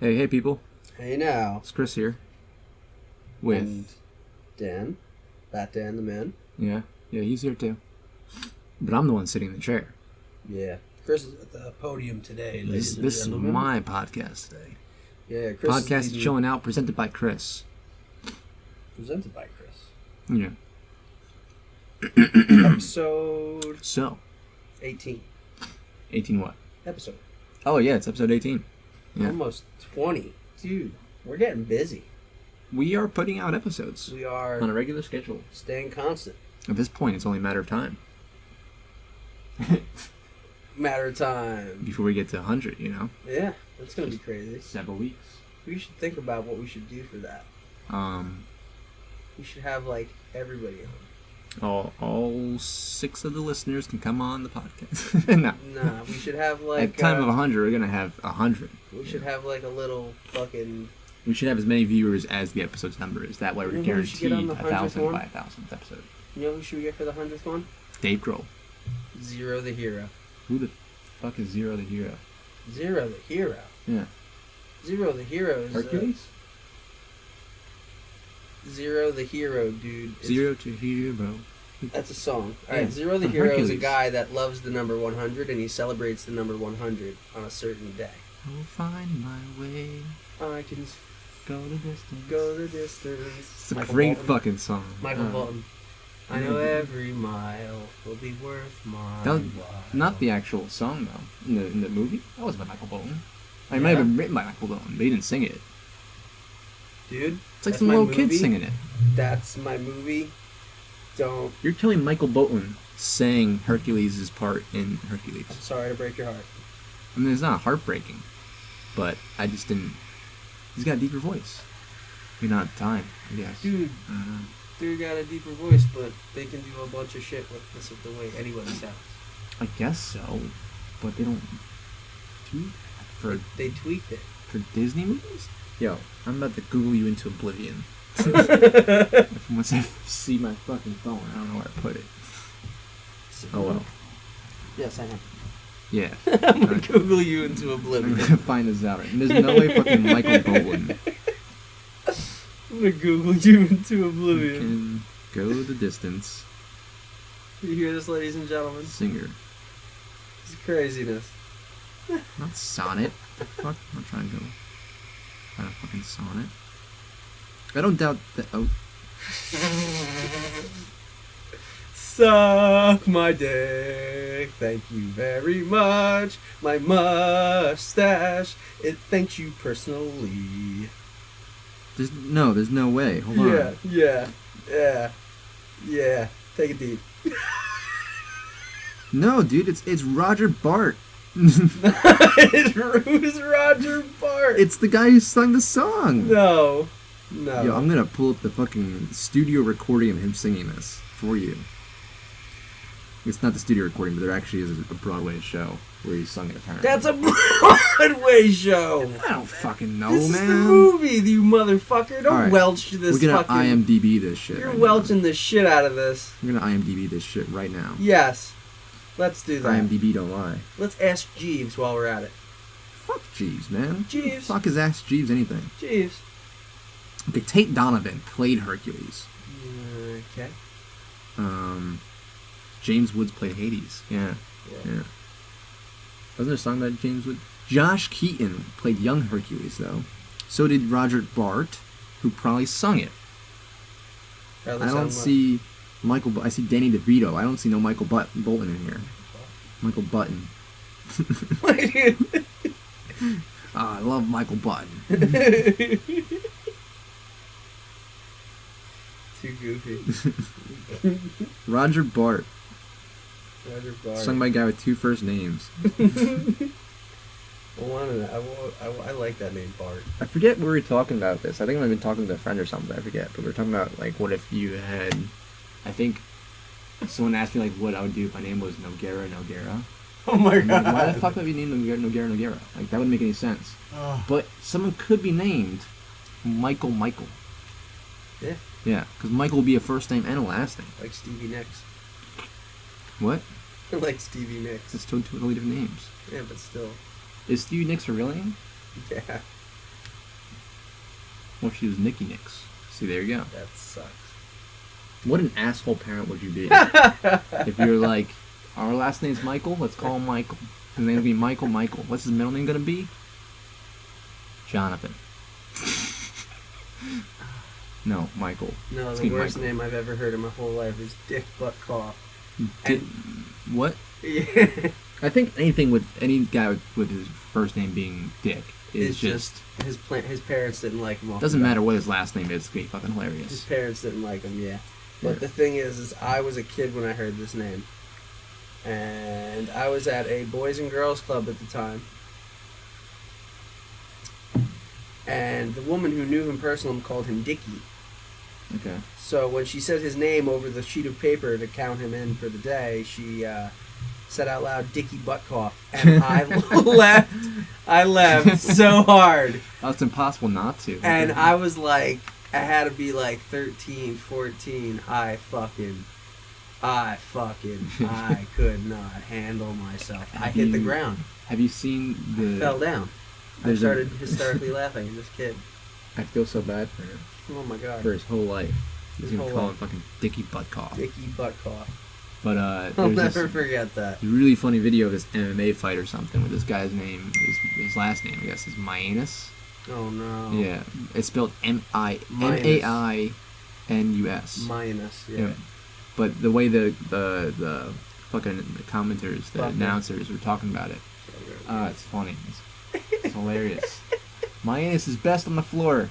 Hey people. Hey now. It's Chris here. With And Dan. Bat Dan the man. Yeah, he's here too. But I'm the one sitting in the chair. Yeah. Chris is at the podium today, ladies and This is gentlemen. my podcast today. Yeah, Chris Podcast is Chillin Out, presented by Chris. presented by Chris. Yeah. Episode So, 18. 18 what? Episode. Oh yeah, it's episode 18. Yeah. Almost 20. Dude, we're getting busy. We are putting out episodes We are on a regular schedule. staying constant. At this point, it's only a matter of time Matter of time. before we get to 100, you know? Yeah, that's going to be crazy. Several weeks. We should think about what we should do for that. We should have, like, everybody on. All 6 of the listeners can come on the podcast. No. Nah, we should have, like... At the time of 100, we're going to have 100. We should have, like, a little fucking... We should have as many viewers as the episode's number is. That way we're You know who we should get guaranteed on the 1,000 100th by one? 1,000th episode. You know who should we get for the 100th one? Dave Grohl. Zero the Hero. Who the fuck is Zero the Hero? Zero the Hero? Yeah. Zero the Hero is... Hercules? Zero the Hero, dude. It's- Zero to Hero. That's a song. Yeah, Alright, Zero the from Hero is a Hercules. guy that loves the number 100 and he celebrates the number 100 on a certain day. I will find my way. I can Go the distance. go the distance. It's a Michael great Bolton. fucking song. Michael Bolton. I know every mile will be worth my That was while. not the actual song though. In the movie, that wasn't by Michael Bolton. It might have been written by Michael Bolton, but he didn't sing it. Dude, It's like that's some my little kid movie. singing it. That's my movie. Don't. You're telling Michael Bolton sang Hercules' part in Hercules. I'm sorry to break your heart. I mean, it's not heartbreaking, but I just didn't. He's got a deeper voice. Maybe not at the time, I guess. Dude, I don't know. dude got a deeper voice, but they can do a bunch of shit with this of the way anybody sounds. I guess so, but they don't do that for They tweaked it. for Disney movies. Yo, I'm about to Google you into oblivion. Once I see my fucking phone, I don't know where I put it. Oh well. Yes, I am. Yeah. I'm gonna Google you into I'm oblivion. gonna find this out. And there's no way fucking Michael Bolton I'm gonna Google you into oblivion. can go the distance. You hear this, ladies and gentlemen? Singer. It's craziness. Not sonnet. The fuck? I'm not trying to go. Find a fucking sonnet. I don't doubt that. Oh, Suck my dick, thank you very much. My mustache, it thanks you personally. there's no way. Hold on. Yeah. Take it deep. No, dude, it's Roger Bart. Who's Roger Bart? It's the guy who sung the song. No. Yo, I'm gonna pull up the fucking studio recording of him singing this for you. It's not the studio recording, but there actually is a Broadway show where he sung it apparently. That's a Broadway show. I don't fucking know, This man. is the movie, you motherfucker. Don't Alright, welch this We're gonna fucking... IMDb this shit. You're right welching the shit out of this. Now. We're gonna IMDb this shit right now. Yes. Let's do that. IMDb don't lie. Let's ask Jeeves while we're at it. Fuck Jeeves, man. Jeeves. Who the fuck is Ask Jeeves anything? Jeeves. Okay, Tate Donovan played Hercules. Okay. James Woods played Hades. Yeah. Yeah. Wasn't there a song about James Woods? Josh Keaton played young Hercules, though. So did Roger Bart, who probably sung it. Probably I don't sound see Michael. I see Danny DeVito. I don't see no Michael Bolton in here. Michael Button. like- I love Michael Button. Too goofy. Roger Bart, Roger Bart. sung by a guy with 2 first names. I like that name, Bart. I forget where we were talking about this. I think I've been talking to a friend or something. I forget. But we were talking about, like, what if you had... I think someone asked me, like, what I would do if my name was Noguera. Oh my I'm like, god. why the fuck would you name Noguera? Like, that wouldn't make any sense. Oh. But someone could be named Michael. Yeah. Yeah, because Michael would be a first name and a last name. Like Stevie Nicks. What? Like Stevie Nicks. It's totally different names. Yeah, but still. Is Stevie Nicks a real name? Yeah. Well, she was Nicky Nicks. See, there you go. That sucks. What an asshole parent would you be if you're like, our last name's Michael, let's call him Michael. His name will be Michael. What's his middle name gonna be? Jonathan. No, Michael. No, It's the gonna be worst Michael. name I've ever heard in my whole life is Dick Butt Cough. What? Yeah. I think anything with any guy with his first name being Dick is It's just his parents didn't like him. doesn't matter what his last name is. It's gonna be fucking His hilarious. parents didn't like him, yeah. But Yeah. the thing is I was a kid when I heard this name. And I was at a Boys and Girls Club at the time. And the woman who knew him personally called him Dickie. Okay. So when she said his name over the sheet of paper to count him in for the day, she said out loud, Dickie Buttcough. And I laughed so hard. Oh, it's impossible not to. And I was like, I had to be like 13, 14. I could not handle myself. I hit the ground. Have you seen I fell down. I There's started hysterically laughing at this kid. I feel so bad for him. Oh my god. For his whole life. He's His gonna whole call life. him fucking Dickie Buttcough. Dickie Buttcough. But I'll there's never this forget that. really funny video of this MMA fight or something with this guy's name, his last name, I guess, is Mayanus. Oh no. Yeah, it's spelled Minus. Mainus. Minus, yeah. Yeah. But the way the fucking commenters, the Fucking. announcers were talking about it, it's funny. It's hilarious. Mayanus is best on the floor.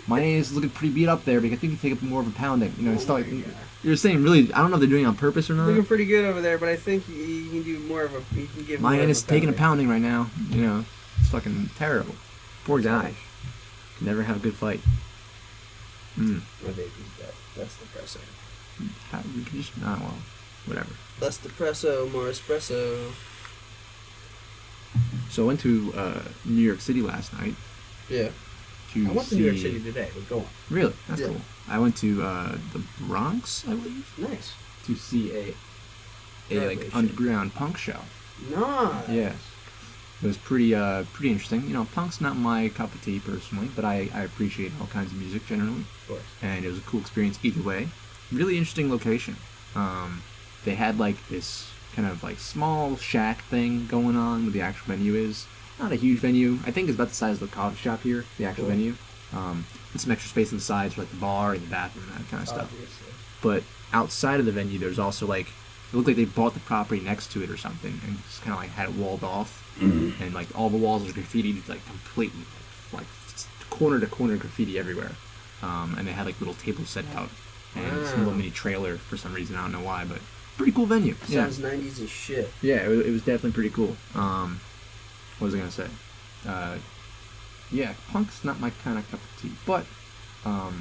Mayanus is looking pretty beat up there, but I think he can take up more of a pounding. You know, it's Oh like my God. you're saying. Really, I don't know if they're doing it on purpose or Looking not. pretty good over there, but I think he can do more of a. He can give. Mayanus is taking a pounding. pounding right now. You know, it's fucking terrible. Poor guy. Can never have a good fight. My baby's dead. That's depressing. How, you can just, well, whatever. Less depresso, more espresso. So I went to New York City last night. Yeah. To I went to see, New York City today, but go on. Really? That's Yeah. cool. I went to the Bronx, I believe, Nice. to see a Broadway like show. underground punk show. Nice. Yeah. It was pretty interesting. You know, punk's not my cup of tea personally, but I appreciate all kinds of music generally, Of course. and it was a cool experience either way. Really interesting location. They had like this kind of like small shack thing going on where the actual venue is. Not a huge venue. I think it's about the size of the coffee shop here, the actual Cool. venue. With some extra space on the sides for like the bar and the bathroom and that kind of stuff. Obviously. But outside of the venue, there's also like, it looked like they bought the property next to it or something and just kind of like had it walled off. And like all the walls were graffitied like completely, like corner to corner graffiti everywhere. And they had like little tables set out and some little Wow. mini trailer for some reason. I don't know why, but pretty cool venue. Sounds 90s as shit. Yeah, it was definitely pretty cool. What was I gonna say? Yeah, punk's not my kind of cup of tea, but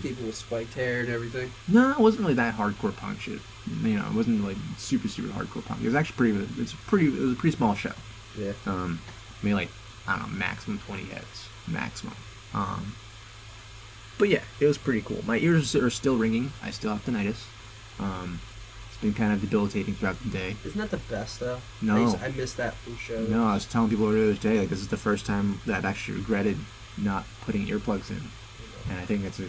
People with spiked hair and everything. no, it wasn't really that hardcore punk shit. You know, it wasn't like super hardcore punk. It was actually it was a pretty small show. Yeah. Maybe like, I don't know, maximum 20 heads, maximum. But yeah, it was pretty cool. My ears are still ringing. I still have tinnitus. It's been kind of debilitating throughout the day. Isn't that the best though? No. I missed that from shows. No, I was telling people earlier today, like, this is the first time that I've actually regretted not putting earplugs in. And I think it's a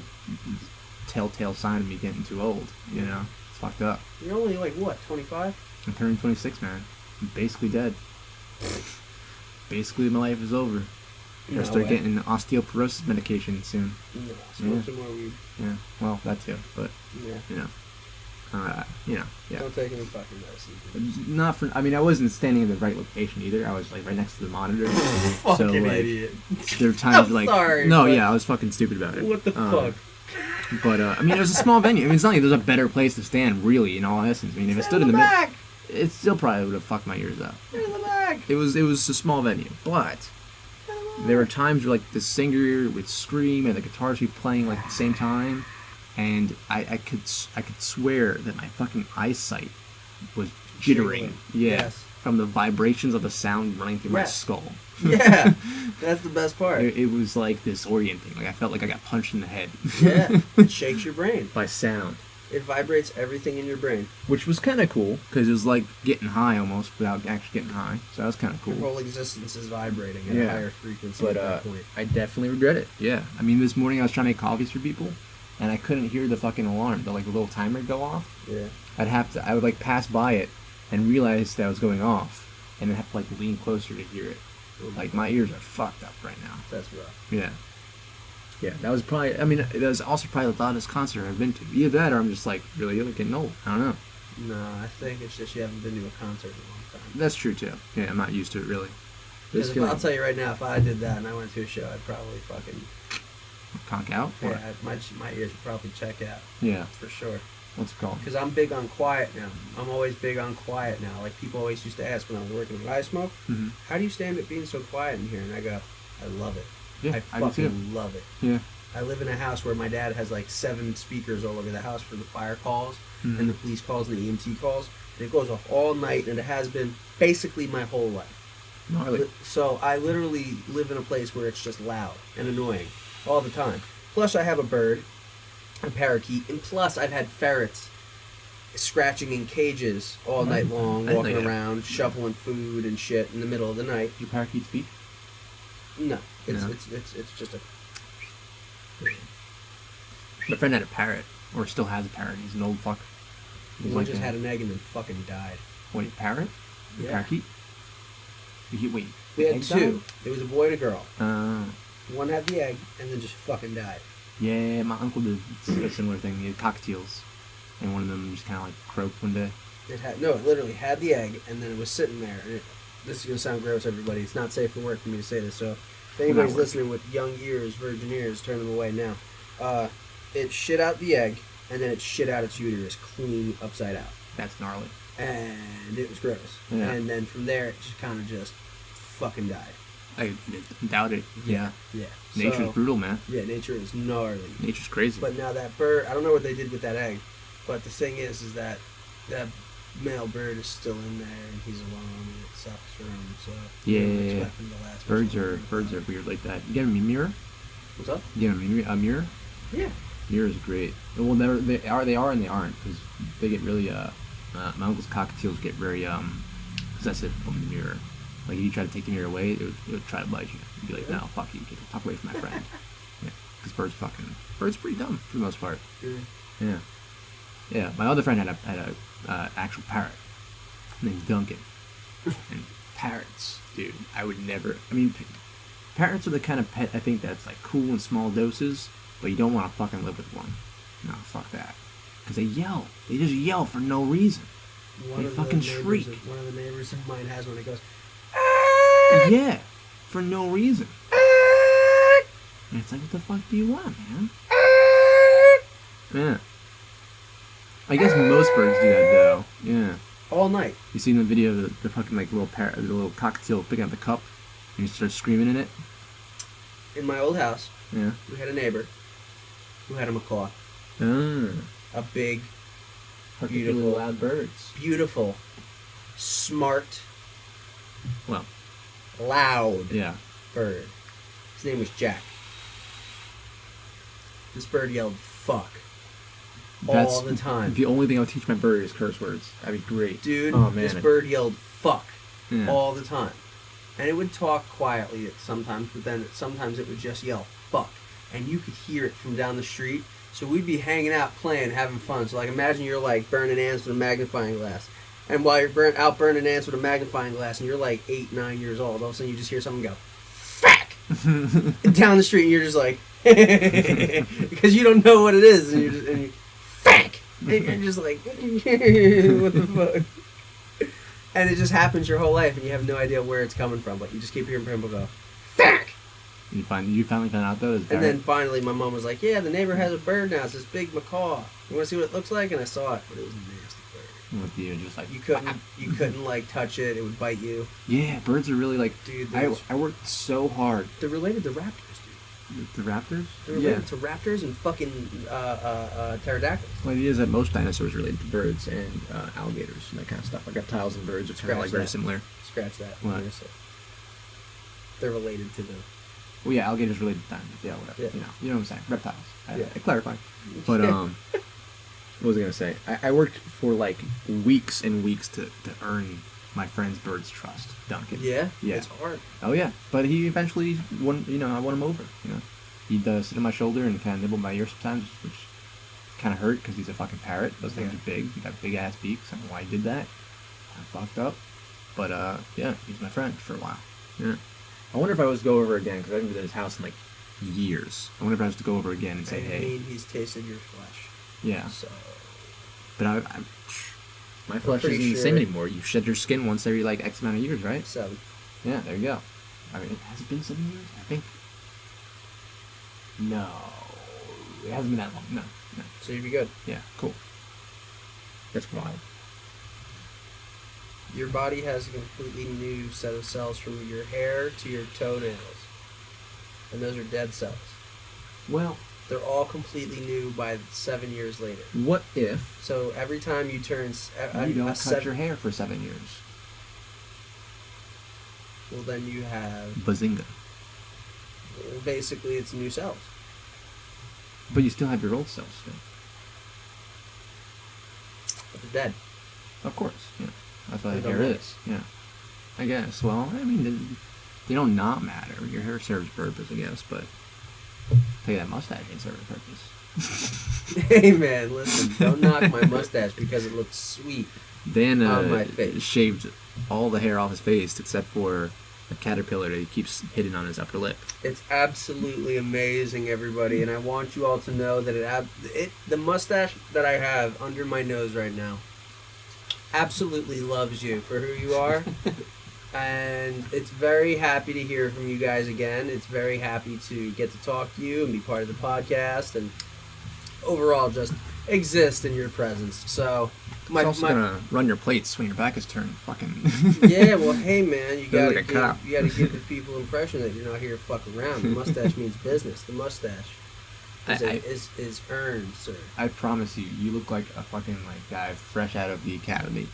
telltale sign of me getting too old, you know? It's fucked up. You're only like what, 25? I'm turning 26, man. I'm basically dead. Basically, my life is over. No Gotta start way. getting osteoporosis medication soon. No, smoke Yeah. some more weed. Yeah, well, that too, but, Yeah. yeah. Don't take any fucking medicine. Not for, I mean, I wasn't standing in the right location either. I was, like, right next to the monitor. Fucking so, like, idiot. there were times, I'm like, sorry, no, but- yeah, I was fucking stupid about it. What the fuck? But, I mean, it was a small venue. I mean, it's not like there's a better place to stand, really, in all essence. I mean, if I stood in the middle, back. it still probably would have fucked my ears up. In the back. It was a small venue, but there were times where, like, the singer would scream and the guitars would be playing, like, at the same time, and I could swear that my fucking eyesight was jittering. Jiggling. Yeah, Yes. from the vibrations of the sound running through my Yes. skull. Yeah, that's the best part. It was like disorienting. Like I felt like I got punched in the head. Yeah, it shakes your brain. By sound. It vibrates everything in your brain. Which was kind of cool, because it was like getting high almost without actually getting high. So that was kind of cool. Your whole existence is vibrating at a higher frequency but, at that point. I definitely regret it. Yeah. I mean, this morning I was trying to make coffees for people, and I couldn't hear the fucking alarm. The little timer go off. Yeah. I would like pass by it and realize that it was going off, and then have to like lean closer to hear it. Like my ears are fucked up right now. That's rough. Yeah. Yeah, that was probably. I mean, that was also probably the loudest concert I've been to. Either that, or I'm just like really getting old. I don't know. No, I think it's just you haven't been to a concert in a long time. That's true too. Yeah, I'm not used to it really. Because I'll tell you right now, if I did that and I went to a show, I'd probably fucking conk out. yeah, my ears would probably check out. Yeah, for sure. What's it called? Because I'm big on quiet now. I'm always big on quiet now. Like people always used to ask when I was working when I smoke, how do you stand it being so quiet in here? And I go, I love it. Yeah, I fucking love it. Yeah. I live in a house where my dad has like 7 speakers all over the house for the fire calls and the police calls and the EMT calls. And it goes off all night, and it has been basically my whole life. Gnarly. So I literally live in a place where it's just loud and annoying all the time. Plus I have a bird, a parakeet, and plus I've had ferrets scratching in cages all night long, walking around, shoveling food and shit in the middle of the night. Do parakeets speak? No, it's just a. My friend had a parrot, or still has a parrot. He's an old fuck. One just had an egg and then fucking died. Wait, parrot? Yeah. Parakeet? Wait. We had 2. It was a boy and a girl. Uh, One had the egg and then just fucking died. Yeah, my uncle did a similar thing. He had cockatiels, and one of them just kind of like croaked one day. It literally had the egg and then it was sitting there. And this is gonna sound gross, everybody. It's not safe for work for me to say this. So if anybody's listening with young ears, virgin ears, turn them away now. It shit out the egg and then it shit out its uterus clean upside out. That's gnarly. And it was gross. Yeah. And then from there, it just kind of just fucking died. I doubt it. Yeah. Yeah. Nature's brutal, man. Yeah, nature is gnarly. Nature's crazy. But now that bird, I don't know what they did with that egg, but the thing is that male bird is still in there and he's alone and it sucks for him. So yeah, birds are weird like that. You get a mirror? What's up? You get a mirror? Yeah. Mirrors are great. Well, they are and they aren't, because they get really my uncle's cockatiels get very possessive over the mirror. Like if you try to take the mirror away, it would try to bite you. You'd be like, no, fuck you, get the fuck away from my friend. Yeah, because birds are pretty dumb for the most part. Yeah. Yeah. My other friend had a actual parrot named Duncan. And parrots, dude, I would never. I mean, parrots are the kind of pet I think that's like cool in small doses, but you don't want to fucking live with one. No, fuck that. Because they yell. They just yell for no reason. They fucking shriek. One of the neighbors of mine has one that goes, yeah, for no reason. And it's like, what the fuck do you want, man? Yeah. I guess most birds do that, though. Yeah. all night. You seen the video of the fucking like little the little cockatiel picking up the cup and he starts screaming in it? In my old house, Yeah. we had a neighbor who had a macaw. Ah. A big, Particularly beautiful, loud birds. beautiful, smart, Well, loud yeah. bird. His name was Jack. This bird yelled "fuck" all the time. The only thing I'll teach my bird is curse words. That'd be great. Dude, oh, man. this bird yelled "fuck" Yeah. all the time. And it would talk quietly at sometimes, but then sometimes it would just yell "fuck." And you could hear it from down the street. So we'd be hanging out, playing, having fun. So like imagine you're like burning ants with a magnifying glass. And while you're burning ants with a magnifying glass and you're like 8, 9 years old, all of a sudden you just hear someone go, "fuck!" down the street and you're just like, because you don't know what it is. And you're just, "fuck!" And you're just like, what the fuck? And it just happens your whole life and you have no idea where it's coming from. But you just keep hearing people go, "fuck!" You finally found out though? And then finally my mom was like, "Yeah, the neighbor has a bird now. It's this big macaw. You want to see what it looks like?" And I saw it, but it was a nasty bird. With you, just like You couldn't like touch it. It would bite you. Yeah, birds are really like. Dude, I worked so hard. they're related to raptors, dude. The raptors. They're related to raptors and fucking pterodactyls. Well, it is that most dinosaurs are related to birds and alligators and that kind of stuff. Like reptiles and birds are kind of like very similar. Scratch that. What? They're related to the. Well, yeah, alligators related to dinosaurs. Yeah, whatever. Yeah. You know what I'm saying. Reptiles. I Yeah. clarify. But What was I gonna say? I worked for like weeks and weeks to earn my friend's bird's trust, Duncan. Yeah? Yeah. It's hard. Oh yeah, but he eventually won. I won him over. He'd sit on my shoulder and kind of nibble my ear sometimes, which kind of hurt because he's a fucking parrot. Those things are big. He got big ass beaks. I don't know why he did that. I fucked up. But yeah, he's my friend for a while. Yeah. I wonder if I was to go over again because I haven't been to his house in like years. I wonder if I was to go over again and say, hey. I mean, he's tasted your flesh. Yeah. So. But my flesh isn't the same anymore. You shed your skin once every like X amount of years, right? 7. Yeah, there you go. I mean, has it been 7 years? I think. No, it hasn't been that long. No. So you'd be good. Yeah, cool. That's wild. Your body has a completely new set of cells from your hair to your toenails, and those are dead cells. Well, they're all completely new by 7 years later. What if? So every time you turn, you don't cut your hair for 7 years. Well, then you have Bazinga. Basically, it's new cells. But you still have your old cells still. But they're dead. Of course, yeah. That's what hair is. Yeah. I guess. Well, I mean, they don't not matter. Your hair serves a purpose, I guess, but I'll tell you that mustache ain't serving a purpose. Hey man, listen, don't knock my mustache because it looks sweet Dan on my face. Shaved all the hair off his face except for a caterpillar that he keeps hidden on his upper lip. It's absolutely amazing, everybody, and I want you all to know that the mustache that I have under my nose right now absolutely loves you for who you are. And it's very happy to hear from you guys again. It's very happy to get to talk to you and be part of the podcast and overall just exist in your presence. So it's also gonna run your plates when your back is turned. Fucking yeah. Well, hey man, you gotta like give the people impression that you're not here to fuck around. The mustache means business. The mustache is earned, sir. I promise you, you look like a fucking guy fresh out of the academy,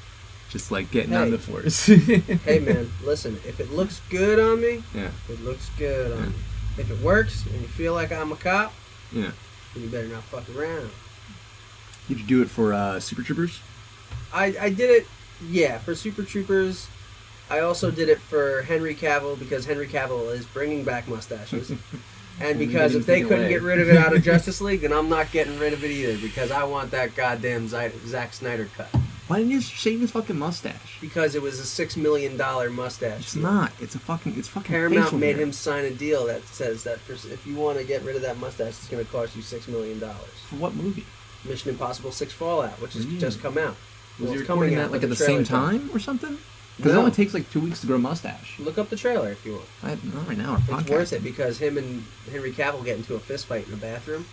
just like getting on the force. Hey man, listen. If it looks good on me, it looks good on me. If it works and you feel like I'm a cop, then you better not fuck around. Did you do it for Super Troopers? I did it, for Super Troopers. I also did it for Henry Cavill because Henry Cavill is bringing back mustaches. And because if they couldn't get rid of it out of Justice League, then I'm not getting rid of it either because I want that goddamn Zack Snyder cut. Why didn't you just shave his fucking mustache? Because it was a $6 million mustache. It's not. It's fucking Paramount made hair. him sign a deal that says that if you want to get rid of that mustache, it's going to cost you $6 million. For what movie? Mission Impossible 6 Fallout, which has just come out. Was he recording that at the same time or something? Because it only takes 2 weeks to grow a mustache. Look up the trailer if you want. Not right now. It's worth it because him and Henry Cavill get into a fist fight in the bathroom.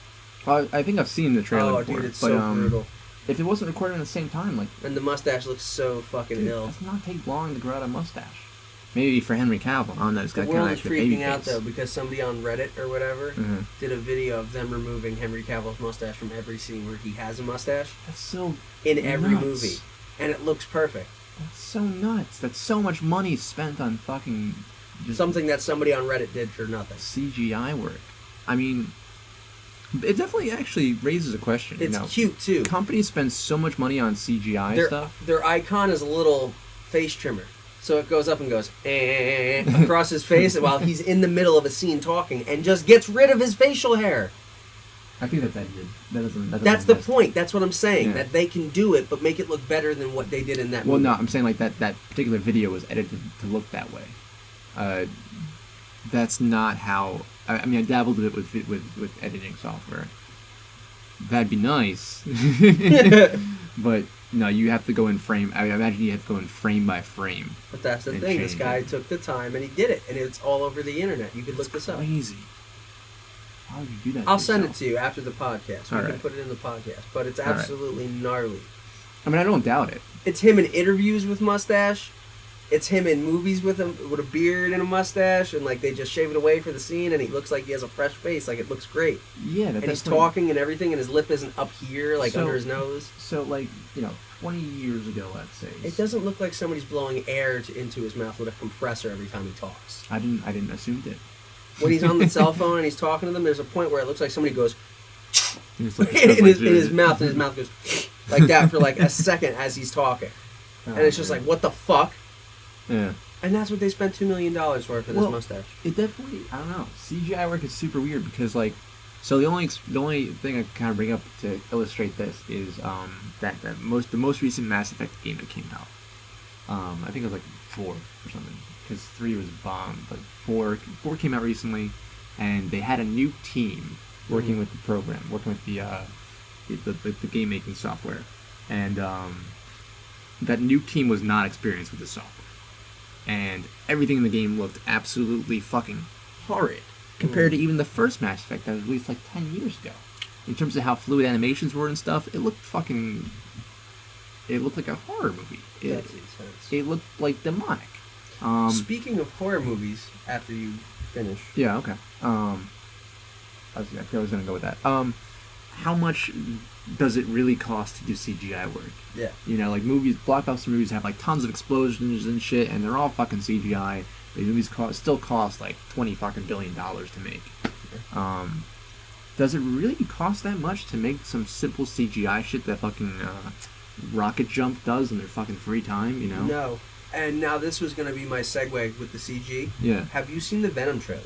Well, I think I've seen the trailer before. Dude, it's so brutal. If it wasn't recorded at the same time, and the mustache looks so fucking ill. It does not take long to grow out a mustache. Maybe for Henry Cavill, I don't know. It's got the kind world of is freaking out though because somebody on Reddit or whatever did a video of them removing Henry Cavill's mustache from every scene where he has a mustache. That's so in every movie, and it looks perfect. That's so nuts. That's so much money spent on fucking something that somebody on Reddit did for nothing. CGI work. I mean, it definitely actually raises a question. It's cute too. Companies spend so much money on CGI stuff. Their icon is a little face trimmer. So it goes up and goes across his face while he's in the middle of a scene talking and just gets rid of his facial hair. I think that's edited. That's the point. That's what I'm saying. That they can do it, but make it look better than what they did in that movie. Well, no, I'm saying that particular video was edited to look that way. That's not how. I mean, I dabbled a bit with editing software. That'd be nice, but no, you have to go in frame. I imagine you have to go in frame by frame. But that's the thing. This guy took the time and he did it, and it's all over the internet. You could look this up. Crazy. How would you do that? I'll send it to you after the podcast. We can put it in the podcast, but it's absolutely gnarly. I mean, I don't doubt it. It's him in interviews with mustache. It's him in movies with a beard and a mustache, and they just shave it away for the scene, and he looks like he has a fresh face. It looks great. Yeah, and he's talking and everything, and his lip isn't up here, under his nose. So, 20 years ago, let's say. It doesn't look like somebody's blowing air into his mouth with a compressor every time he talks. I didn't assume it. When he's on the cell phone and he's talking to them, there's a point where it looks like somebody goes It's like, in his mouth, and his mouth goes like that for like a second as he's talking. And it's just like, what the fuck? Yeah. And that's what they spent $2 million for this mustache. It definitely, I don't know. CGI work is super weird because, like, so the only thing I kind of bring up to illustrate this is the most recent Mass Effect game that came out. I think it was like 4 or something, because 3 was bombed, but 4 came out recently, and they had a new team working with the program, working with the game making software, and that new team was not experienced with the software, and everything in the game looked absolutely fucking horrid compared to even the first Mass Effect that was released like 10 years ago. In terms of how fluid animations were and stuff, it looked like a horror movie. It looked like demonic. Speaking of horror movies, after you finish. Yeah, okay. I feel I was going to go with that. How much does it really cost to do CGI work? Yeah. You know, like movies, blockbuster movies have like tons of explosions and shit, and they're all fucking CGI. These movies still cost like $20 billion to make. Does it really cost that much to make some simple CGI shit that fucking Rocket Jump does in their fucking free time, you know? No. And now this was going to be my segue with the CG. Yeah. Have you seen the Venom trailer?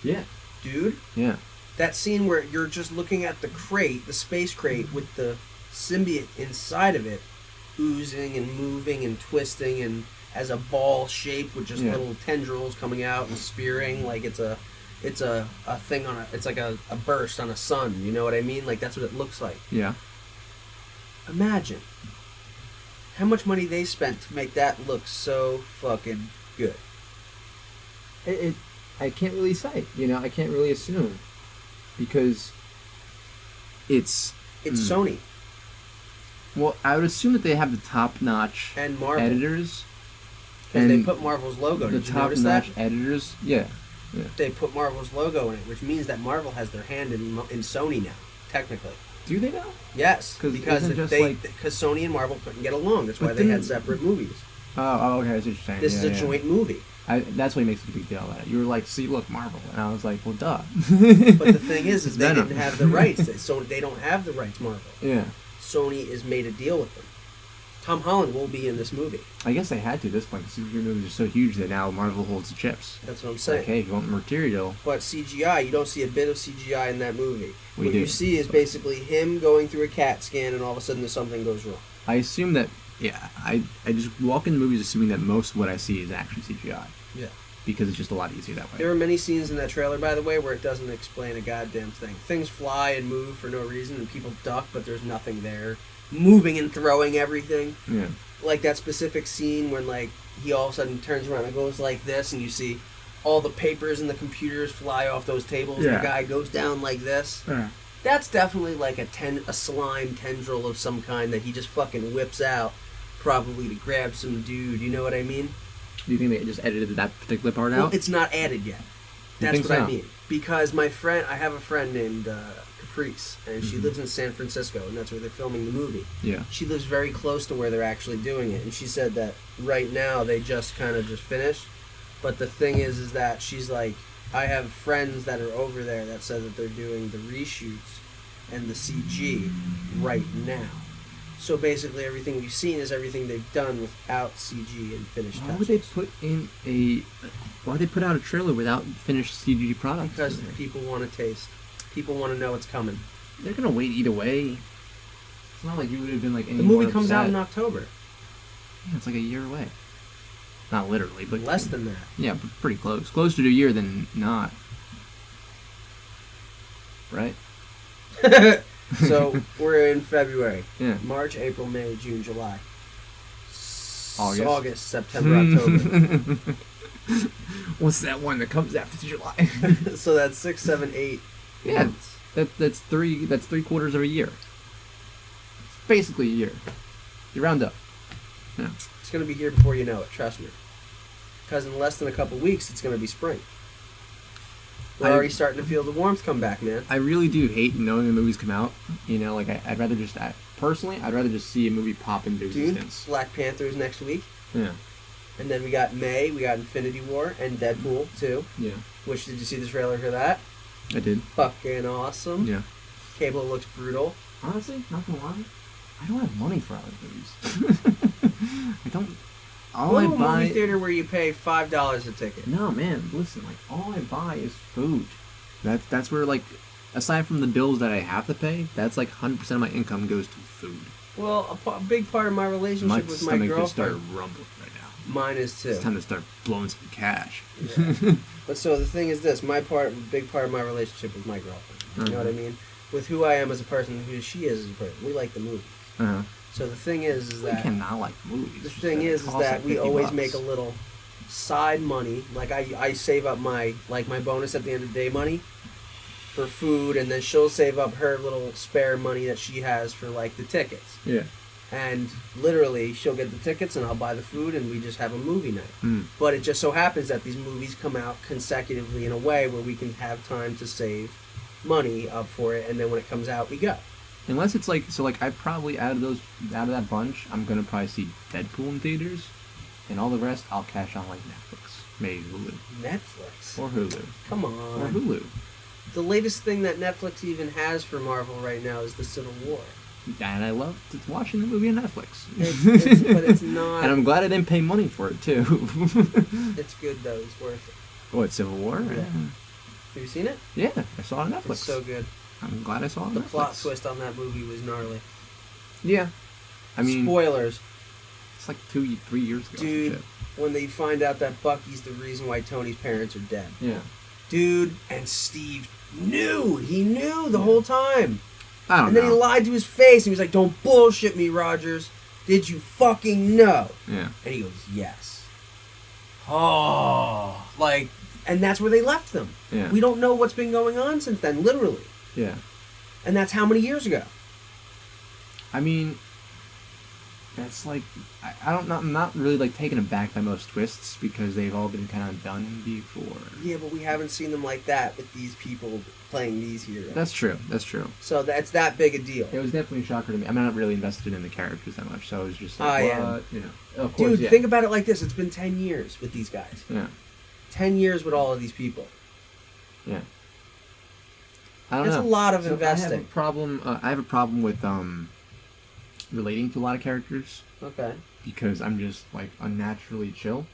Yeah. Dude? Yeah. That scene where you're just looking at the crate, the space crate, with the symbiote inside of it, oozing and moving and twisting and as a ball shape with just little tendrils coming out and spearing like it's a thing on it's like a burst on a sun, you know what I mean? Like that's what it looks like. Yeah. Imagine how much money they spent to make that look so fucking good. I can't really say, you know, I can't really assume because it's Sony. Well, I would assume that they have the top-notch and Marvel editors. And they put Marvel's logo. Did you notice that? The top-notch editors, yeah. They put Marvel's logo in it, which means that Marvel has their hand in Sony now, technically. Do they now? Yes, because Sony and Marvel couldn't get along. That's why they had separate movies. Oh, okay, that's what you're saying. This is a joint movie. That's why he makes a big deal about it. You were like, see, look, Marvel. And I was like, well, duh. But the thing is they didn't have the rights. So they don't have the rights, Marvel. Yeah. Sony has made a deal with them. Tom Holland will be in this movie. I guess they had to at this point. The superhero movies are so huge that now Marvel holds the chips. That's what I'm saying. Like, hey, if you want material. But CGI, you don't see a bit of CGI in that movie. What do. You see is basically him going through a CAT scan and all of a sudden something goes wrong. I assume that, I just walk into movies assuming that most of what I see is actually CGI. Yeah. Because it's just a lot easier that way. There are many scenes in that trailer, by the way, where it doesn't explain a goddamn thing. Things fly and move for no reason, and people duck, but there's nothing there. Moving and throwing everything. Yeah. Like that specific scene when, like, he all of a sudden turns around and goes like this, and you see all the papers and the computers fly off those tables. Yeah. The guy goes down like this. Yeah. That's definitely like a slime tendril of some kind that he just fucking whips out, probably to grab some dude. You know what I mean? Do you think they just edited that particular part out? Well, it's not added yet. That's what I mean. Because I have a friend named Caprice, and she lives in San Francisco, and that's where they're filming the movie. Yeah. She lives very close to where they're actually doing it, and she said that right now they just kind of just finished. But the thing is that she's like, I have friends that are over there that said that they're doing the reshoots and the CG right now. So basically, everything we've seen is everything they've done without CG and finished touches. Why would they put out a trailer without finished CG products? Because people want to taste. People want to know what's coming. They're gonna wait either way. It's not like you would have been like any The movie more comes upset. out in October. Yeah, it's like a year away. Not literally, but less than that. Yeah, but pretty close. Closer to a year than not. Right? So we're in February. Yeah. March, April, May, June, July. August, September, October. What's that one that comes after July? So that's 6, 7, 8 months. That's three quarters of a year. It's basically a year. You round up. Yeah. It's gonna be here before you know it, trust me. Because in less than a couple weeks it's gonna be spring. We're already starting to feel the warmth come back, man. I really do hate knowing the movies come out. You know, like I'd rather just personally, I'd rather just see a movie pop into existence. Black Panther's next week. Yeah. And then we got May, we got Infinity War and Deadpool too. Yeah. Which, did you see the trailer for that? I did. Fucking awesome. Yeah. Cable looks brutal. Honestly, not gonna lie, I don't have money for all these movies. I don't. All Go I to a buy. movie theater where you pay $5 a ticket. No, man. Listen, like all I buy is food. That's where like, aside from the bills that I have to pay, that's like 100% of my income goes to food. Well, a big part of my relationship My with my stomach girlfriend. just started rumbling right now. Mine is too. It's time to start blowing some cash. Yeah. But so the thing is this: big part of my relationship with my girlfriend. You know what I mean? With who I am as a person, who she is as a person. We like the movies. Uh-huh. So the thing is We that cannot like movies. the thing is that we always make a little side money. Like I save up my bonus at the end of the day money for food, and then she'll save up her little spare money that she has for like the tickets. Yeah. And literally, she'll get the tickets, and I'll buy the food, and we just have a movie night. Mm. But it just so happens that these movies come out consecutively in a way where we can have time to save money up for it, and then when it comes out, we go. Unless it's like I probably out of that bunch, I'm gonna probably see Deadpool in theaters, and all the rest I'll cash on like Netflix, maybe Hulu, Netflix. or Hulu, Come or on. Hulu. The latest thing that Netflix even has for Marvel right now is the Civil War. And I love watching the movie on Netflix. But it's not. And I'm glad I didn't pay money for it too. It's good though. It's worth it. What, Civil War? Yeah. Have you seen it? Yeah, I saw it on Netflix. It's so good. I'm glad I saw it on The Netflix. plot twist on that movie was gnarly. Yeah. I mean, Spoilers. it's like 3 years ago. Dude, Shit. when they find out that Bucky's the reason why Tony's parents are dead. Yeah. Dude, and Steve knew. He knew the whole time. I don't And then know. he lied to his face. And he was like, "Don't bullshit me, Rogers. Did you fucking know?" Yeah. And he goes, "Yes." Oh. Like, and that's where they left them. Yeah. We don't know what's been going on since then, literally. Yeah. And that's how many years ago? I mean, that's like, I'm not really like taken aback by most twists because they've all been kind of done before. Yeah, but we haven't seen them like that with these people playing these heroes. That's true. That's true. So that's that big a deal. It was definitely a shocker to me. I'm not really invested in the characters that much, so I was just like, I what? am. You know, of course, Dude, yeah. think about it like this. It's been 10 years with these guys. Yeah. 10 years with all of these people. Yeah. I don't That's know. a lot of So investing. I have a problem with relating to a lot of characters Okay. because I'm just like unnaturally chill.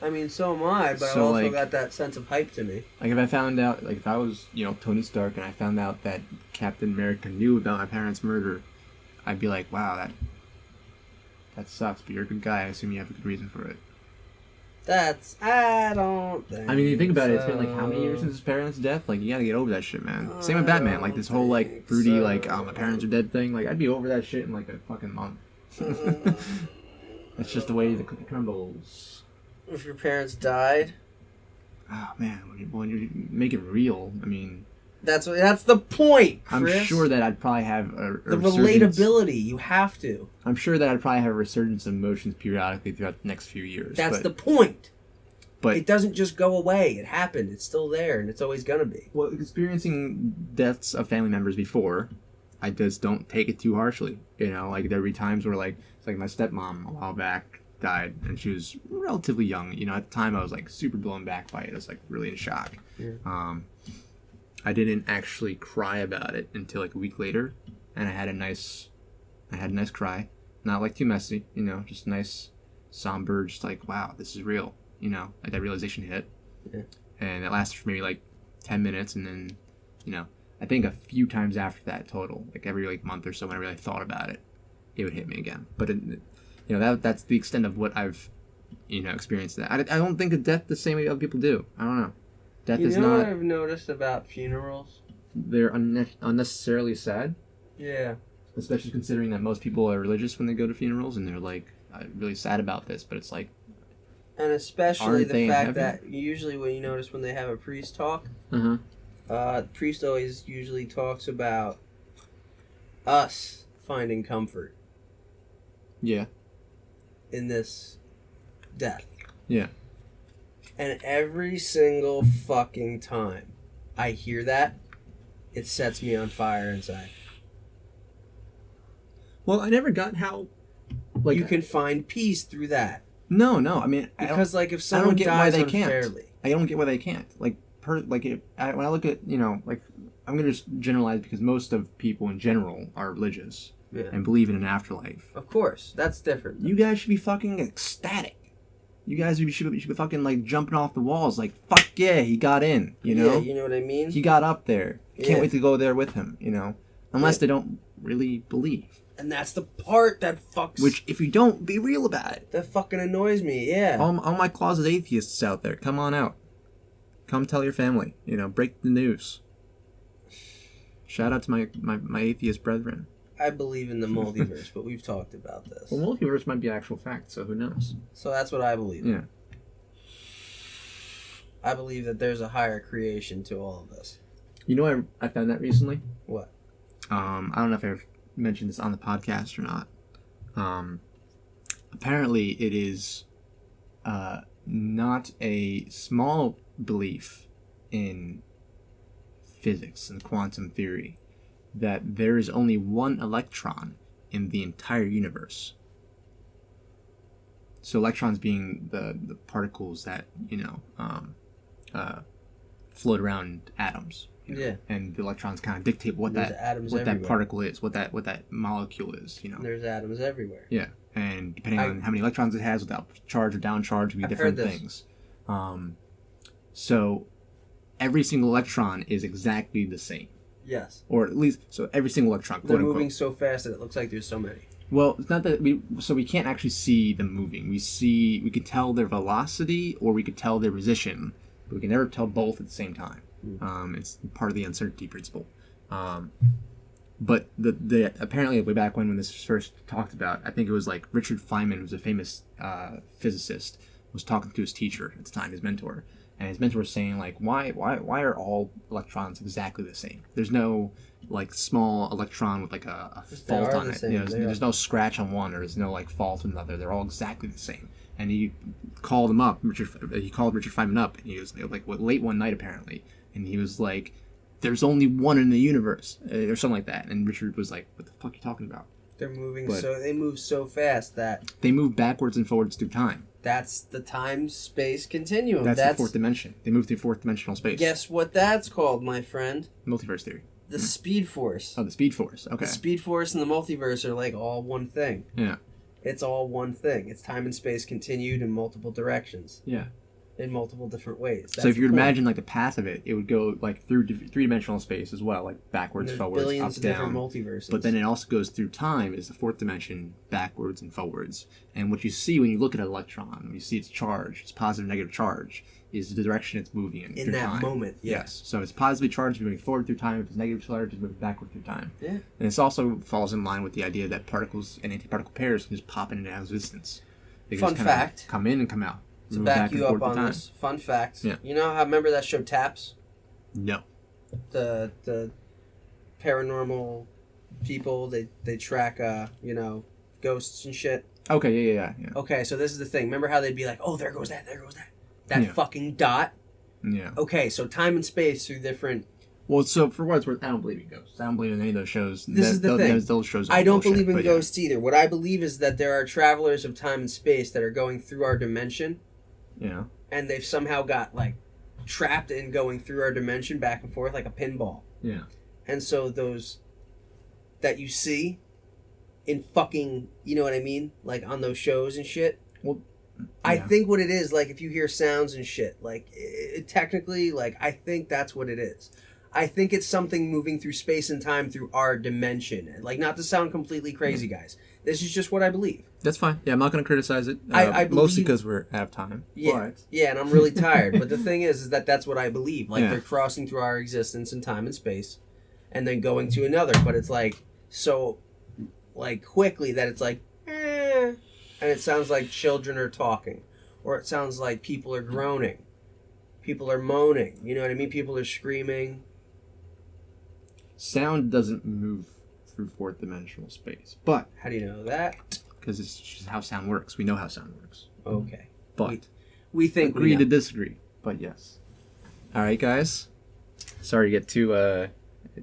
I mean, so am I, but So, I also like- got that sense of hype to me. Like if I found out, like if I was, Tony Stark and I found out that Captain America knew about my parents' murder, I'd be like, wow, that sucks, but you're a good guy. I assume you have a good reason for it. I don't think I mean, you think about it, it's been like how many so. years since his parents' death? Like, you gotta get over that shit, man. Same with Batman, like this whole like think broody, so. like, oh, my parents are dead thing. Like, I'd be over that shit in like a fucking month. That's just the way the cookie crumbles. If your parents died, Oh man, when you make it real, I mean, that's the point, Chris. I'm sure that I'd probably have a the resurgence. relatability, you have to. I'm sure that I'd probably have a resurgence of emotions periodically throughout the next few years. That's but, the point. But It doesn't just go away. It happened. It's still there, and it's always gonna be. well, experiencing deaths of family members before, I just don't take it too harshly. Like there'd be times where like it's like my stepmom a while back died, and she was relatively young. At the time I was like super blown back by it. I was like really in shock. Yeah. I didn't actually cry about it until like a week later, and I had a nice cry, not like too messy, just nice, somber, just like wow, this is real, like that realization hit, Yeah. and it lasted for maybe like 10 minutes, and then, I think a few times after that total, like every like month or so, when I really thought about it, it would hit me again. But that's the extent of what I've, experienced. That I don't think of death the same way other people do. I don't know. Death is what not. I've noticed about funerals? They're unnecessarily sad, Yeah. especially considering that most people are religious when they go to funerals, and they're like really sad about this. But it's like, And especially Aren't the they in fact heaven? that usually when you notice when they have a priest talk, uh-huh. the priest always usually talks about us finding comfort Yeah. in this death. Yeah. And every single fucking time I hear that, it sets me on fire inside. Well, I never got how, like, You can find peace through that. No. I mean, Because, like, if I someone don't get why dies they can't. unfairly... I don't get why they can't. Like, when I look at, like, I'm gonna just generalize because most of people in general are religious and believe in an afterlife. Of course, that's different. You guys should be fucking ecstatic. You guys should be fucking like jumping off the walls, like fuck yeah, he got in. You know? Yeah, you know what I mean. He got up there. Can't wait to go there with him. You know, unless they don't really believe. And that's the part that fucks. Which, if you don't, be real about it. That fucking annoys me. Yeah. All my closet atheists out there, come on out. Come tell your family. You know, break the news. Shout out to my atheist brethren. I believe in the multiverse, but we've talked about this. Well, multiverse might be actual fact, so who knows? So that's what I believe. Yeah. I believe that there's a higher creation to all of this. You know, I found that recently. What? I don't know if I've mentioned this on the podcast or not. Apparently, it is not a small belief in physics and quantum theory that there is only one electron in the entire universe. So electrons being the particles that, float around atoms. You know? Yeah. And the electrons kind of dictate what There's that particle is, what that molecule is, you know. There's atoms everywhere. Yeah. And depending on how many electrons it has, without charge or down charge, it can be different things. So every single electron is exactly the same. Yes. Or at least, so every single electron, They're moving so fast that it looks like there's so many. Well, it's not that we can't actually see them moving. We could tell their velocity or we could tell their position, but we can never tell both at the same time. It's part of the uncertainty principle. But the apparently way back when this was first talked about, I think it was like Richard Feynman, who's a famous physicist, was talking to his teacher at the time, his mentor, and his mentor was saying like, why are all electrons exactly the same? There's no like small electron with like a fault on it. There's no scratch on one, or there's no like fault on another. They're all exactly the same. And he called him up. He called Richard Feynman up, and he was like late one night apparently, and he was like, "There's only one in the universe," or something like that. And Richard was like, "What the fuck are you talking about?" They're moving they move so fast that they move backwards and forwards through time. That's the time-space continuum. That's the fourth dimension. They move through fourth dimensional space. Guess what that's called, my friend? Multiverse theory. The Speed Force. Oh, the Speed Force. Okay. The Speed Force and the multiverse are like all one thing. Yeah. It's all one thing. It's time and space continued in multiple directions. Yeah. In multiple different ways. So if you would imagine like the path of it, it would go like through three-dimensional space as well, like backwards, forwards, billions up, of down. different multiverses. But then it also goes through time as the fourth dimension, backwards and forwards. And what you see when you look at an electron, when you see its charge, its positive, negative charge, is the direction it's moving in through that time. moment. Yeah. Yes. So if it's positively charged, it's moving forward through time. If it's negative charged, it's moving backward through time. Yeah. And this also falls in line with the idea that particles and antiparticle pairs can just pop in and out of existence. They Fun just fact. Come in and come out. To back you up on this, fun fact. Yeah. You know how, remember that show Taps? No. The paranormal people, they track, ghosts and shit. Okay, yeah. Okay, so this is the thing. Remember how they'd be like, oh, there goes that. That fucking dot. Yeah. Okay, so time and space through different... Well, so for what it's worth, I don't believe in ghosts. I don't believe in any of those shows. This is the thing. Those shows I don't bullshit, believe in ghosts either. What I believe is that there are travelers of time and space that are going through our dimension. Yeah. And they've somehow got, like, trapped in going through our dimension back and forth like a pinball. Yeah. And so those that you see in fucking, you know what I mean? Like, on those shows and shit. Well, yeah. I think what it is, like, if you hear sounds and shit, like, technically, like, I think that's what it is. I think it's something moving through space and time through our dimension. Like, not to sound completely crazy, guys. This is just what I believe. That's fine. Yeah, I'm not going to criticize it. I believe, mostly because we're out of time. Yeah, yeah, and I'm really tired. But the thing is that that's what I believe. Like, they're crossing through our existence in time and space, and then going to another. But it's like so, like, quickly that it's like, and it sounds like children are talking, or it sounds like people are groaning, people are moaning. You know what I mean? People are screaming. Sound doesn't move through fourth dimensional space, but how do you know that? Because it's just how sound works. We know how sound works. Okay, but we think agree to disagree. But yes. All right, guys. Sorry to get too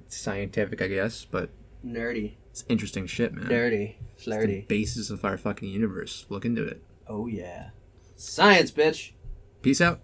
scientific, I guess, but nerdy. It's interesting shit, man. Nerdy, flirty. It's the basis of our fucking universe. Look into it. Oh yeah, science, bitch. Peace out.